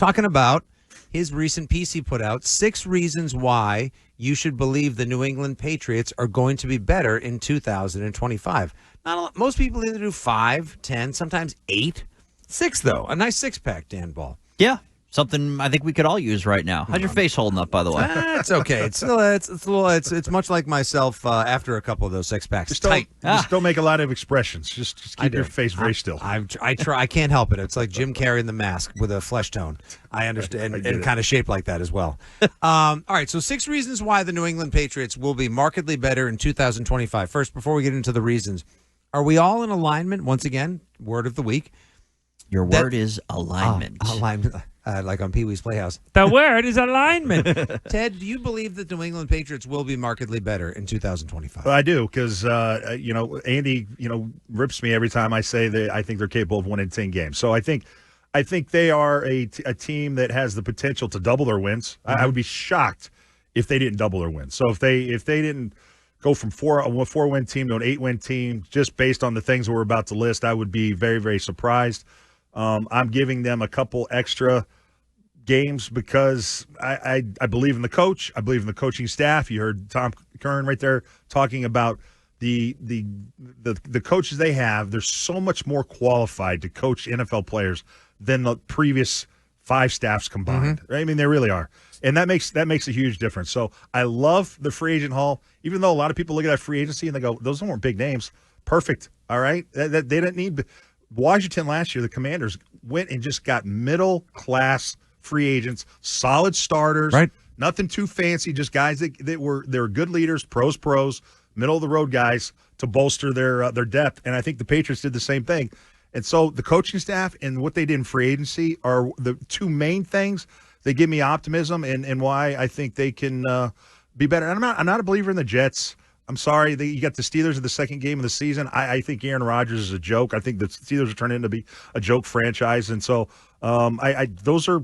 talking about his recent piece he put out, 6 reasons why you should believe the New England Patriots are going to be better in 2025. Not a lot, most people either do 5, 10, sometimes 8. 6, though. A nice six-pack, Dan Ball. Yeah. Something I think we could all use right now. How's your face holding up, by the way? It's okay. It's still it's much like myself after a couple of those six packs. Just Tight. don't make a lot of expressions. Just keep your face very still. I try. I can't help it. It's like Jim Carrey in The Mask with a flesh tone. I understand, and kind of shaped like that as well. All right. So 6 reasons why the New England Patriots will be markedly better in 2025. First, before we get into the reasons, are we all in alignment? Once again, word of the week. Your word is alignment. Alignment. Like on Pee-wee's Playhouse. The word is alignment. Ted, do you believe that the New England Patriots will be markedly better in 2025? I do, because Andy rips me every time I say that I think they're capable of winning 10 games. So I think they are a team that has the potential to double their wins. I would be shocked if they didn't double their wins. So if they didn't go from a 4-win team to an 8-win team just based on the things that we're about to list, I would be very, very surprised. I'm giving them a couple extra games because I believe in the coach. I believe in the coaching staff. You heard Tom Curran right there talking about the coaches they have. They're so much more qualified to coach NFL players than the previous 5 staffs combined. Right? I mean, they really are. And that makes a huge difference. So I love the free agent haul, even though a lot of people look at that free agency and they go, those weren't big names. Perfect. All right. They didn't need Washington last year. The Commanders went and just got middle-class free agents, solid starters, right? Nothing too fancy, just guys that were good leaders, pros, middle-of-the-road guys to bolster their depth. And I think the Patriots did the same thing. And so the coaching staff and what they did in free agency are the 2 main things that give me optimism and why I think they can be better. And I'm not a believer in the Jets. I'm sorry. You got the Steelers in the second game of the season. I think Aaron Rodgers is a joke. I think the Steelers are turning into be a joke franchise. And so those are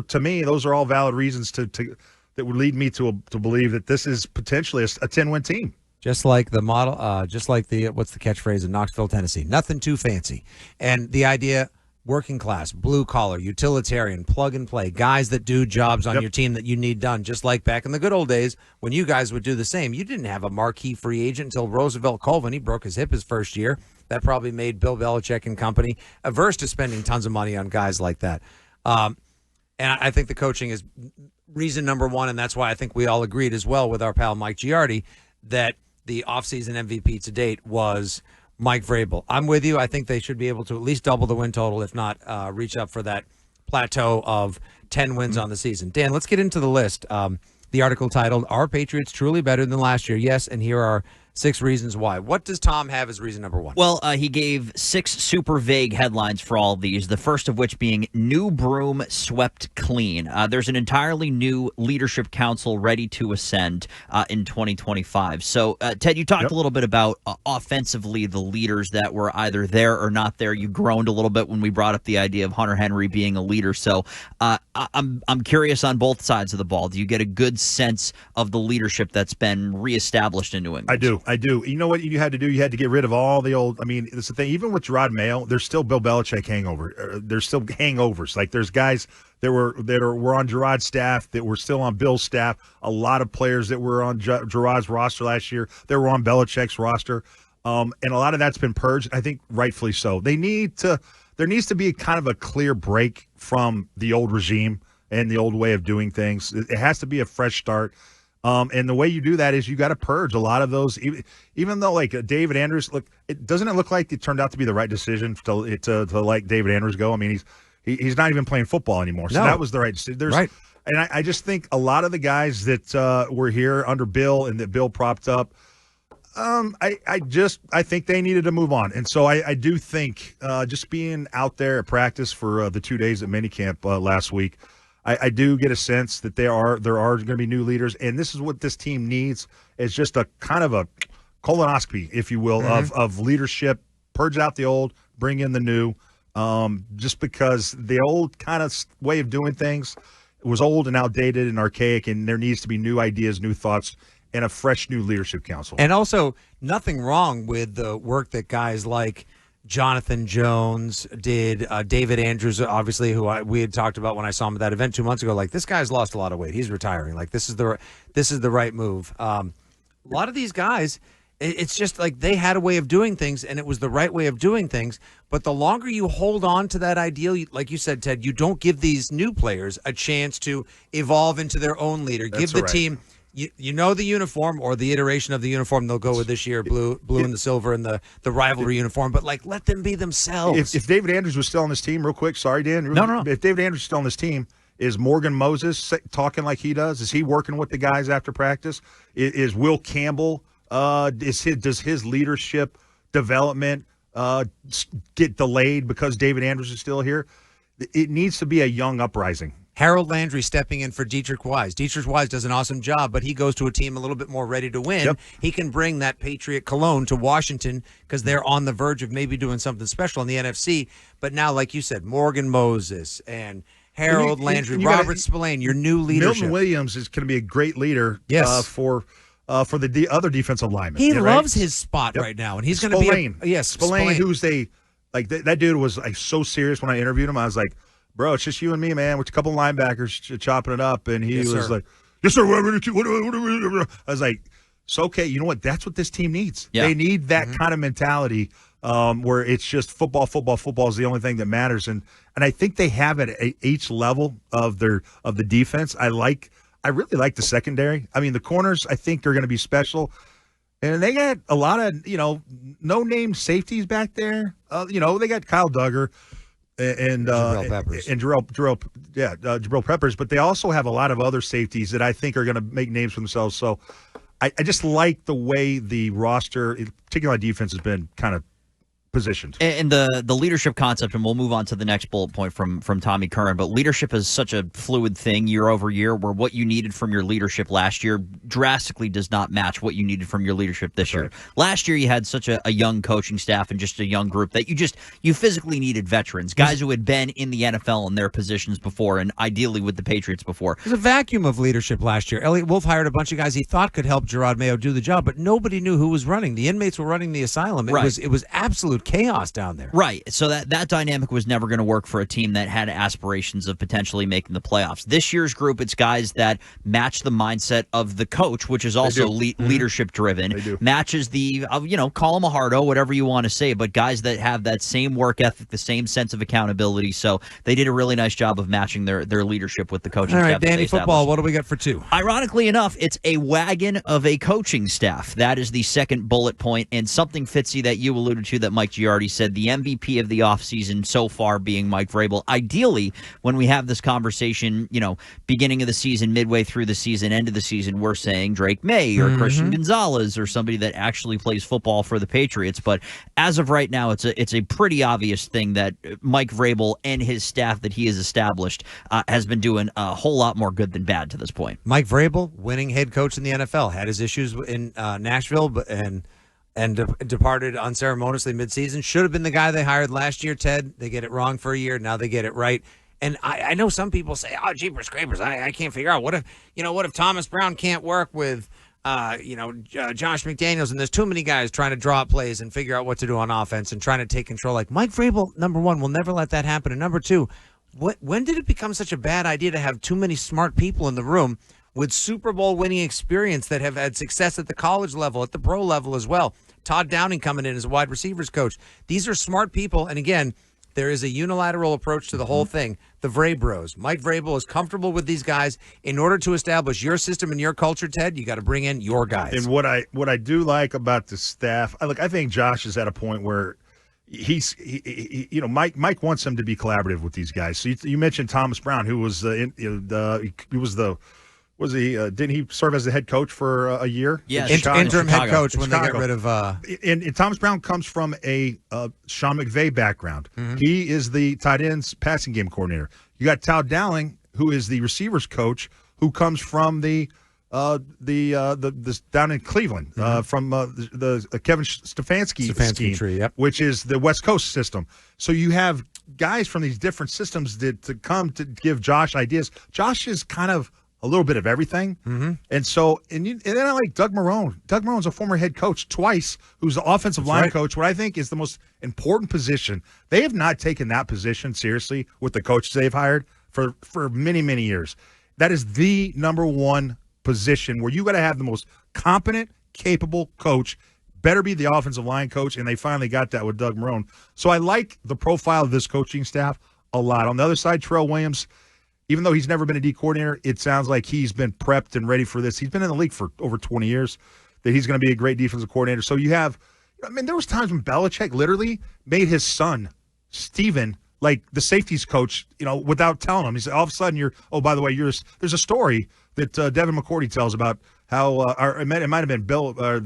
to me, those are all valid reasons that would lead me to believe that this is potentially a 10-win team. Just like the model, just like what's the catchphrase in Knoxville, Tennessee? Nothing too fancy. And the idea, working class, blue collar, utilitarian, plug and play, guys that do jobs on your team that you need done, just like back in the good old days when you guys would do the same. You didn't have a marquee free agent until Roosevelt Colvin. He broke his hip his first year. That probably made Bill Belichick and company averse to spending tons of money on guys like that. And I think the coaching is reason number 1, and that's why I think we all agreed as well with our pal Mike Giardi that the offseason MVP to date was Mike Vrabel. I'm with you. I think they should be able to at least double the win total, if not reach up for that plateau of 10 wins on the season. Dan, let's get into the list. The article titled, Are Patriots Truly Better Than Last Year? Yes, and here are 6 reasons why. What does Tom have as reason number 1? Well, he gave 6 super vague headlines for all of these, the first of which being New Broom Swept Clean. There's an entirely new leadership council ready to ascend in 2025. So, Ted, you talked a little bit about offensively the leaders that were either there or not there. You groaned a little bit when we brought up the idea of Hunter Henry being a leader. So I'm curious on both sides of the ball. Do you get a good sense of the leadership that's been reestablished in New England? I do. You know what you had to do? You had to get rid of all the old. I mean, it's the thing. Even with Gerard Mayo, there's still Bill Belichick hangover. There's still hangovers. Like there's guys that were on Gerard's staff that were still on Bill's staff. A lot of players that were on Gerard's roster last year that were on Belichick's roster, and a lot of that's been purged. I think rightfully so. There needs to be kind of a clear break from the old regime and the old way of doing things. It has to be a fresh start. And the way you do that is you got to purge a lot of those. Even though, like David Andrews, doesn't it look like it turned out to be the right decision to let David Andrews go? I mean, he's not even playing football anymore, so that was the right decision. Right. And I just think a lot of the guys that were here under Bill and that Bill propped up, I think they needed to move on. And so I do think just being out there at practice for the 2 days at minicamp last week, I do get a sense that there are going to be new leaders, and this is what this team needs, is just a kind of a colonoscopy, if you will, of leadership. Purge out the old, bring in the new, just because the old kind of way of doing things was old and outdated and archaic, and there needs to be new ideas, new thoughts, and a fresh new leadership council. And also, nothing wrong with the work that guys like Jonathan Jones, did David Andrews, obviously, who we had talked about when I saw him at that event 2 months ago. Like, this guy's lost a lot of weight. He's retiring. Like, this is the right move. A lot of these guys, it's just like they had a way of doing things, and it was the right way of doing things. But the longer you hold on to that ideal, like you said, Ted, you don't give these new players a chance to evolve into their own leader. Give the team. You know the uniform or the iteration of the uniform they'll go with this year, blue and the silver and the rivalry uniform, but like let them be themselves. If David Andrews was still on this team, real quick, sorry, Dan. No. If David Andrews is still on this team, is Morgan Moses talking like he does? Is he working with the guys after practice? Is Will Campbell, does his leadership development get delayed because David Andrews is still here? It needs to be a young uprising. Harold Landry stepping in for Dietrich Wise. Dietrich Wise does an awesome job, but he goes to a team a little bit more ready to win. Yep. He can bring that Patriot cologne to Washington because they're on the verge of maybe doing something special in the NFC. But now, like you said, Morgan Moses and Harold Landry, Robert Spillane, your new leadership. Milton Williams is going to be a great leader for the other defensive linemen. He loves his spot right now, and he's going to be Spillane, who's that dude was like so serious when I interviewed him. I was like, bro, it's just you and me, man, with a couple linebackers chopping it up. And he was like, yes, sir. I was like, it's okay. You know what? That's what this team needs. Yeah. They need that kind of mentality where it's just football is the only thing that matters. And I think they have it at each level of the defense. I really like the secondary. I mean, the corners, I think, are going to be special. And they got a lot of, no-name safeties back there. They got Kyle Duggar. And Jabril Peppers. And Jabril Peppers, but they also have a lot of other safeties that I think are going to make names for themselves. So I just like the way the roster, particularly on defense, has been kind of positioned. And the leadership concept, and we'll move on to the next bullet point from Tommy Curran, but leadership is such a fluid thing year over year where what you needed from your leadership last year drastically does not match what you needed from your leadership this year. Last year you had such a young coaching staff and just a young group that you physically needed veterans, guys who had been in the NFL in their positions before and ideally with the Patriots before. There's a vacuum of leadership last year. Elliot Wolf hired a bunch of guys he thought could help Gerard Mayo do the job, but nobody knew who was running. The inmates were running the asylum. It was absolute chaos down there. Right. So that dynamic was never going to work for a team that had aspirations of potentially making the playoffs. This year's group, it's guys that match the mindset of the coach, which is also leadership driven. Matches the, call him a hardo, whatever you want to say, but guys that have that same work ethic, the same sense of accountability. So they did a really nice job of matching their leadership with the coaching staff. All right, Danny, football, what do we got for two? Ironically enough, it's a wagon of a coaching staff. That is the second bullet point, and something, Fitzy, that you alluded to that Mike Giardi said, the MVP of the offseason so far being Mike Vrabel. Ideally, when we have this conversation, beginning of the season, midway through the season, end of the season, we're saying Drake May or Christian Gonzalez or somebody that actually plays football for the Patriots. But as of right now, it's a pretty obvious thing that Mike Vrabel and his staff that he has established has been doing a whole lot more good than bad to this point. Mike Vrabel, winning head coach in the NFL, had his issues in Nashville, and departed unceremoniously midseason. Should have been the guy they hired last year, Ted. They get it wrong for a year. Now they get it right. And I know some people say, oh, jeepers scrapers, I can't figure out. What if Thomas Brown can't work with, Josh McDaniels, and there's too many guys trying to draw up plays and figure out what to do on offense and trying to take control. Like Mike Vrabel, number one, will never let that happen. And number two, when did it become such a bad idea to have too many smart people in the room with Super Bowl winning experience that have had success at the college level, at the pro level as well? Todd Downing coming in as a wide receivers coach. These are smart people. And again, there is a unilateral approach to the whole thing. The Vrabros. Mike Vrabel is comfortable with these guys. In order to establish your system and your culture, Ted, you got to bring in your guys. And what I do like about the staff, I think Josh is at a point where Mike wants him to be collaborative with these guys. So you mentioned Thomas Brown, who was didn't he serve as the head coach for a year? Yeah, interim head coach when they got rid of. And Thomas Brown comes from a Sean McVay background. He is the tight ends passing game coordinator. You got Todd Dowling, who is the receivers coach, who comes from the down in Cleveland from the Kevin Stefanski scheme, tree, which is the West Coast system. So you have guys from these different systems to come to give Josh ideas. Josh is kind of a little bit of everything. Mm-hmm. And so, and then I like Doug Marrone. Doug Marrone's a former head coach twice, who's the offensive line coach, what I think is the most important position. They have not taken that position seriously with the coaches they've hired for many, many years. That is the number one position where you got to have the most competent, capable coach. Better be the offensive line coach, and they finally got that with Doug Marrone. So I like the profile of this coaching staff a lot. On the other side, Terrell Williams, even though he's never been a D coordinator, it sounds like he's been prepped and ready for this. He's been in the league for over 20 years, that he's going to be a great defensive coordinator. So you have, I mean, there was times when Belichick literally made his son, Steven, like the safeties coach, without telling him. He said, all of a sudden by the way, there's a story that Devin McCourty tells about how, it might have been Bill, Brian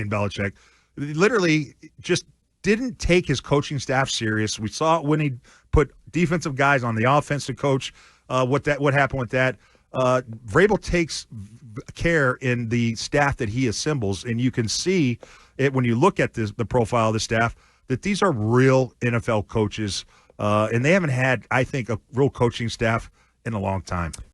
Belichick, literally just didn't take his coaching staff serious. We saw it when he put defensive guys on the offense to coach. What happened with that? Vrabel takes care in the staff that he assembles, and you can see it when you look at the profile of the staff that these are real NFL coaches, and they haven't had, I think, a real coaching staff in a long time.